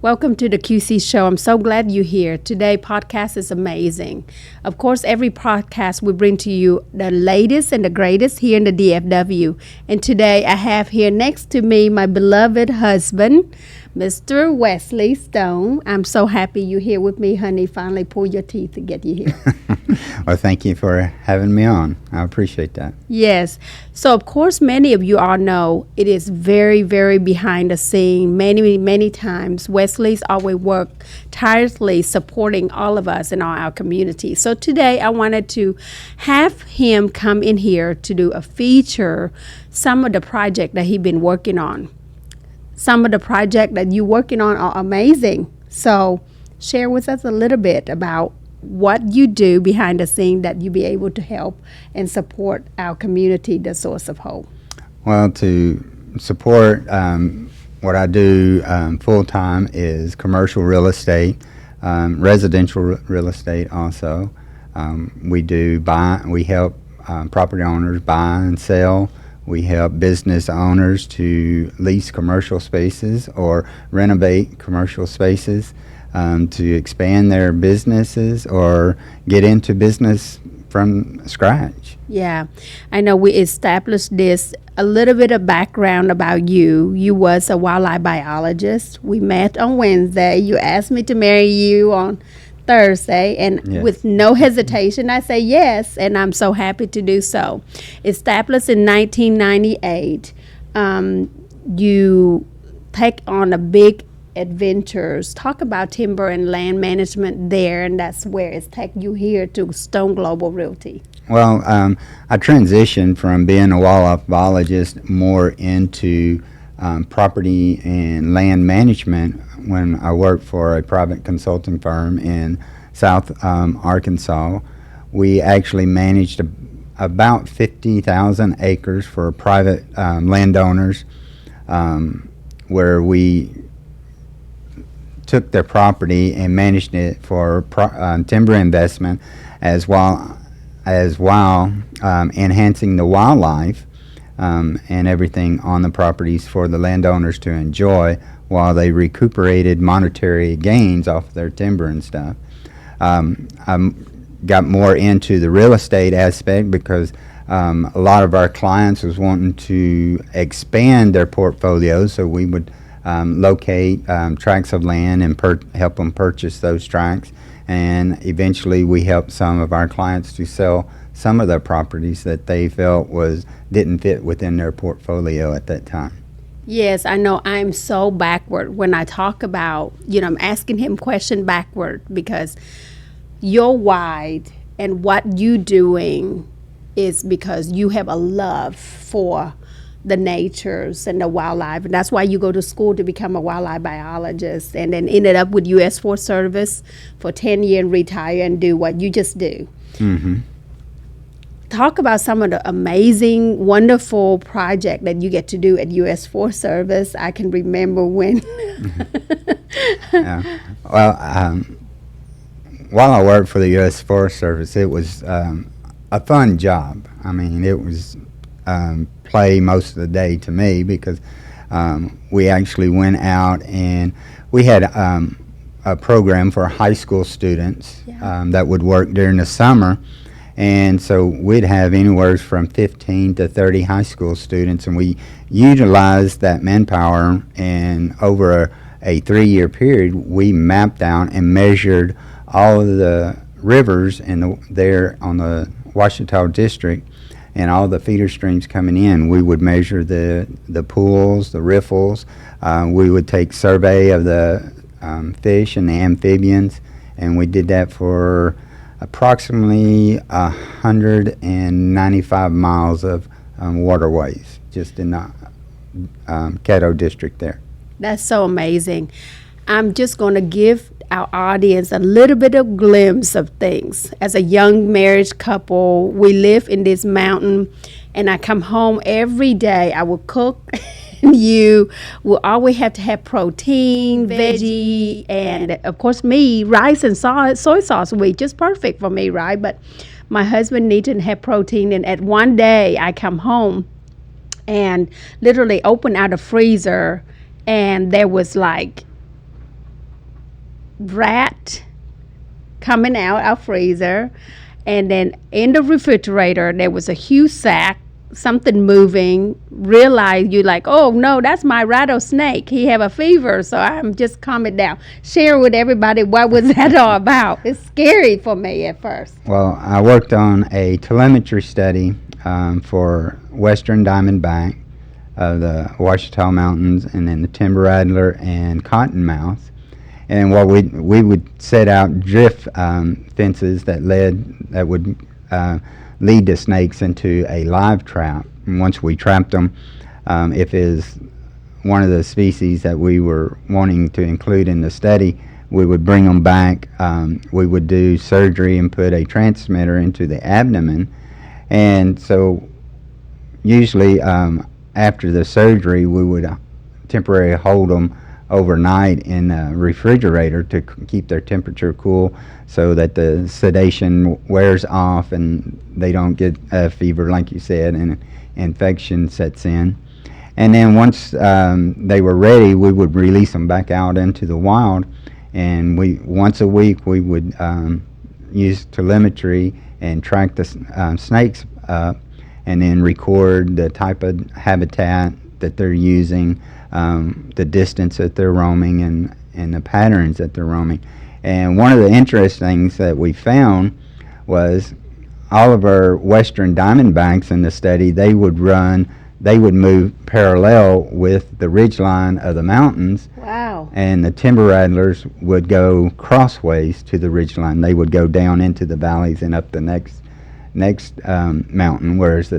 Welcome to the QC show. I'm so glad you're here. Today podcast is amazing. Of course, every podcast we bring to you the latest and the greatest here in the DFW. And today I have here next to me my beloved husband, Mr. Wesley Stone. I'm so happy you're here with me, honey. Finally pull your teeth to get you here. Well, thank you for having me on. I appreciate that. Yes. So, of course, many of you all know it is very, very behind the scene. Many times, Wesley's always worked tirelessly supporting all of us in our community. So today, I wanted to have him come in here to do a feature, some of the project that he's been working on. Some of the projects that you're working on are amazing. So share with us a little bit about what you do behind the scene that you be able to help and support our community, the source of hope. Well, to support what I do full-time is commercial real estate, residential real estate also. We help property owners buy and sell. We help business owners to lease commercial spaces or renovate commercial spaces to expand their businesses or get into business from scratch. Yeah, I know we established this, a little bit of background about you. You was a wildlife biologist. We met on Wednesday. You asked me to marry you on Thursday, and Yes. with no hesitation, I say yes, and I'm so happy to do so. Established in 1998, you take on a big adventures. Talk about timber and land management there, and that's where it's take you here to Stone Global Realty. Well, I transitioned from being a wildlife biologist more into property and land management when I worked for a private consulting firm in South Arkansas. We actually managed about 50,000 acres for private landowners, where we took their property and managed it for timber investment as well enhancing the wildlife and everything on the properties for the landowners to enjoy while they recuperated monetary gains off their timber and stuff. I got more into the real estate aspect because a lot of our clients was wanting to expand their portfolios, so we would locate tracts of land and help them purchase those tracts. And eventually we helped some of our clients to sell some of their properties that they felt didn't fit within their portfolio at that time. Yes, I know I'm so backward when I talk about, I'm asking him question backward because your why and what you doing is because you have a love for the natures and the wildlife, and that's why you go to school to become a wildlife biologist, and then ended up with U.S. Forest Service for 10 years and retire and do what you just do. Mm-hmm. Talk about some of the amazing, wonderful project that you get to do at U.S. Forest Service. I can remember when. Yeah. Well, while I worked for the U.S. Forest Service, it was a fun job. I mean, it was play most of the day to me because we actually went out and we had a program for high school students that would work during the summer. And so we'd have anywhere from 15 to 30 high school students, and we utilized that manpower, and over a 3-year period, we mapped out and measured all of the rivers there on the Ouachita district and all the feeder streams coming in. We would measure the pools, the riffles. We would take survey of the fish and the amphibians, and we did that for approximately 195 miles of waterways just in the Caddo district there. That's so amazing. I'm just going to give our audience a little bit of glimpse of things. As a young married couple, we live in this mountain, and I come home every day. I will cook. You will always have to have protein, veggie, and of course me, rice and soy sauce will be just perfect for me, right? But my husband needs to have protein, and at one day I come home and literally open out a freezer, and there was like rat coming out our freezer, and then in the refrigerator there was a huge sack, something moving. Realize you like, oh no, that's my rattlesnake. He have a fever, so I'm just calming down. Share with everybody what was that all about. It's scary for me at first. Well, I worked on a telemetry study for Western Diamondback of the Ouachita Mountains, and then the timber rattler and cottonmouth. And what we would set out drift fences that would lead the snakes into a live trap. And once we trapped them, if it is one of the species that we were wanting to include in the study, we would bring them back. We would do surgery and put a transmitter into the abdomen. And so usually after the surgery, we would temporarily hold them overnight in a refrigerator to keep their temperature cool, so that the sedation wears off and they don't get a fever, like you said, and infection sets in. And then once they were ready, we would release them back out into the wild, and once a week we would use telemetry and track the snakes up, and then record the type of habitat that they're using, the distance that they're roaming, and the patterns that they're roaming. And one of the interesting things that we found was all of our Western Diamondbacks in the study, they would move parallel with the ridgeline of the mountains. Wow. And the timber rattlers would go crossways to the ridgeline. They would go down into the valleys and up the next mountain, whereas the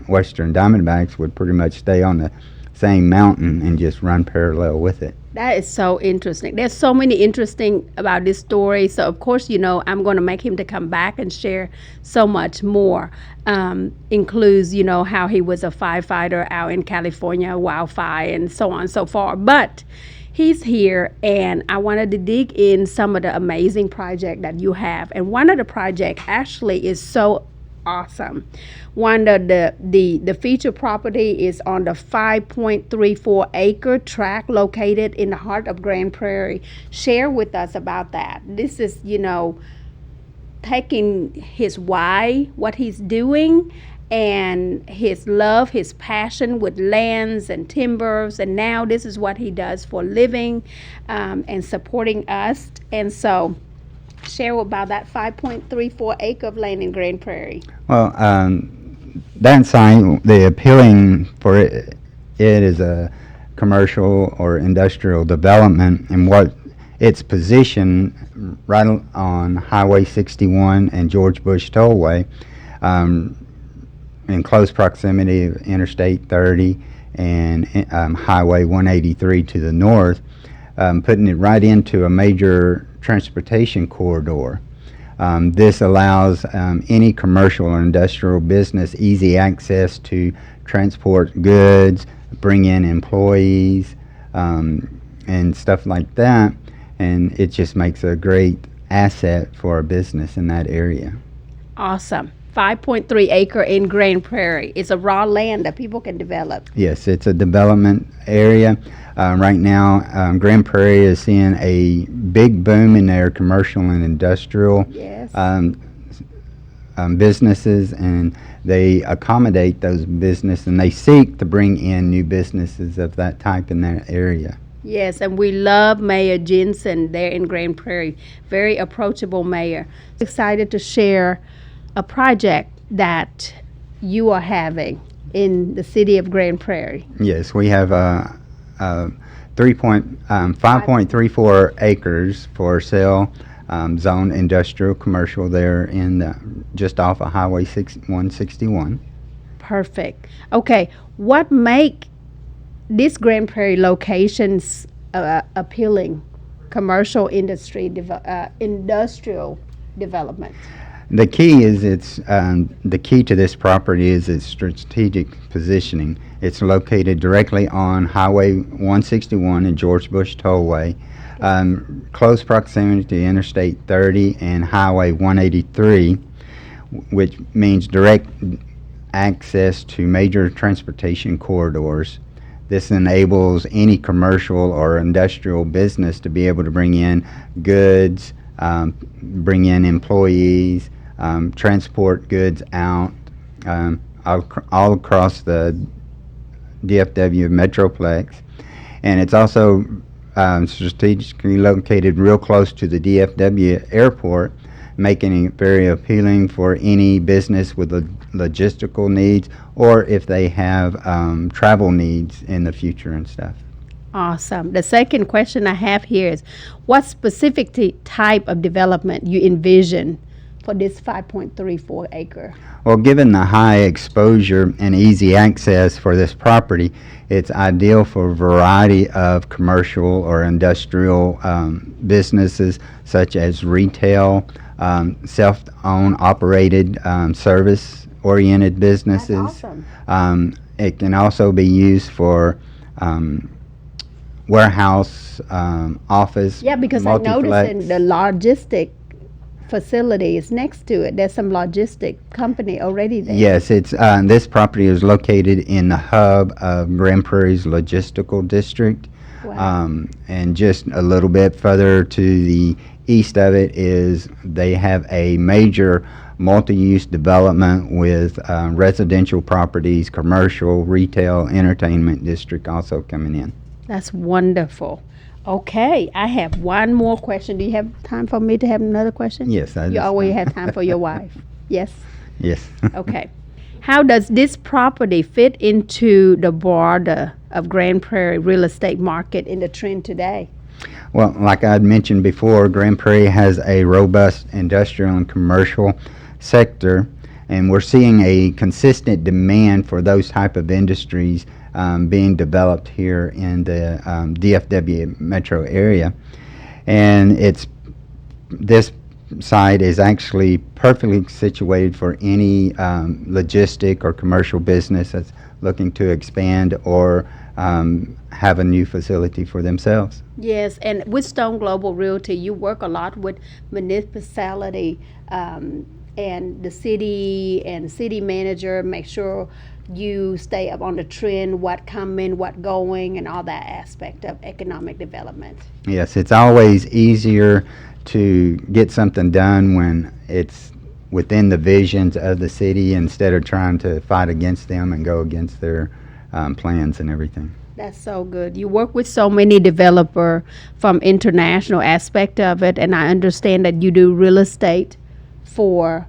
Western Diamondbacks would pretty much stay on the same mountain and just run parallel with it. That is so interesting. There's so many interesting about this story. So of course, I'm going to make him to come back and share so much more. Includes, how he was a firefighter out in California, wildfire, and so on and so forth. But he's here, and I wanted to dig in some of the amazing project that you have. And one of the project actually is so awesome. One of the feature property is on the 5.34 acre tract located in the heart of Grand Prairie. Share with us about that. This is, taking his why, what he's doing, and his love, his passion with lands and timbers, and now this is what he does for a living, and supporting us. And so share about that 5.34 acre of land in Grand Prairie. Well, that site, the appealing for it is a commercial or industrial development, and what its position right on Highway 61 and George Bush Tollway, in close proximity of Interstate 30 and Highway 183 to the north, putting it right into a major transportation corridor. This allows any commercial or industrial business easy access to transport goods, bring in employees, and stuff like that, and it just makes a great asset for a business in that area. Awesome. 5.3 acre in Grand Prairie. It's a raw land that people can develop. Yes, it's a development area. Right now, Grand Prairie is seeing a big boom in their commercial and industrial businesses, and they accommodate those businesses, and they seek to bring in new businesses of that type in that area. Yes, and we love Mayor Jensen there in Grand Prairie. Very approachable mayor. Excited to share a project that you are having in the city of Grand Prairie. Yes, we have 5.34 acres for sale, zone industrial commercial there in just off of Highway 161. Perfect. Okay, what make this Grand Prairie locations appealing commercial industrial development? The key is the key to this property is its strategic positioning. It's located directly on Highway 161 and George Bush Tollway, close proximity to Interstate 30 and Highway 183, which means direct access to major transportation corridors This enables any commercial or industrial business to be able to bring in goods, bring in employees, transport goods out all across the DFW Metroplex. And it's also strategically located real close to the DFW airport, making it very appealing for any business with logistical needs or if they have travel needs in the future and stuff. Awesome. The second question I have here is, what specific type of development you envision for this 5.34 acre? Well, given the high exposure and easy access for this property, it's ideal for a variety of commercial or industrial businesses such as retail, self-owned, operated, service-oriented businesses. That's awesome. It can also be used for warehouse, office, Yeah, because I noticed in the logistic facility is next to it. There's some logistic company already there. Yes, it's this property is located in the hub of Grand Prairie's logistical district. Wow. And just a little bit further to the east of it is they have a major multi-use development with residential properties, commercial, retail, entertainment district also coming in. That's wonderful. Okay, I have one more question. Do you have time for me to have another question? Yes, You always have time for your wife. Yes? Yes. Okay. How does this property fit into the broader of Grand Prairie real estate market in the trend today? Well, like I had mentioned before, Grand Prairie has a robust industrial and commercial sector, and we're seeing a consistent demand for those type of industries being developed here in the DFW metro area. And this site is actually perfectly situated for any logistic or commercial business that's looking to expand or have a new facility for themselves. Yes, and with Stone Global Realty, you work a lot with municipality and the city and city manager, make sure you stay up on the trend, what coming, what going, and all that aspect of economic development. Yes, it's always easier to get something done when it's within the visions of the city instead of trying to fight against them and go against their plans and everything. That's so good. You work with so many developer from international aspect of it, and I understand that you do real estate for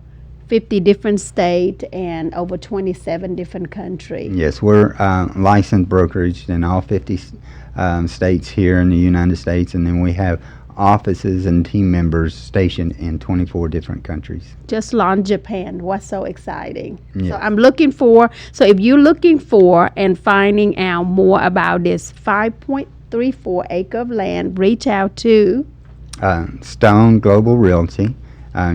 50 different states and over 27 different countries. Yes, we're licensed brokerage in all 50 states here in the United States, and then we have offices and team members stationed in 24 different countries. Just launched Japan. What's so exciting? Yeah. So I'm looking for, so if you're looking for and finding out more about this 5.34 acre of land, reach out to Stone Global Realty.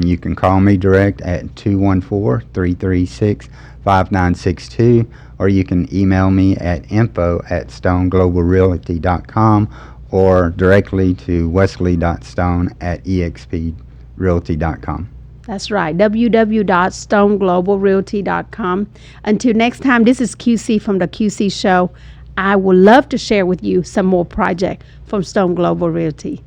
You can call me direct at 214-336-5962, or you can email me at info@stoneglobalrealty.com or directly to wesley.stone@exprealty.com. That's right, www.stoneglobalrealty.com. Until next time, this is QC from the QC Show. I would love to share with you some more projects from Stone Global Realty.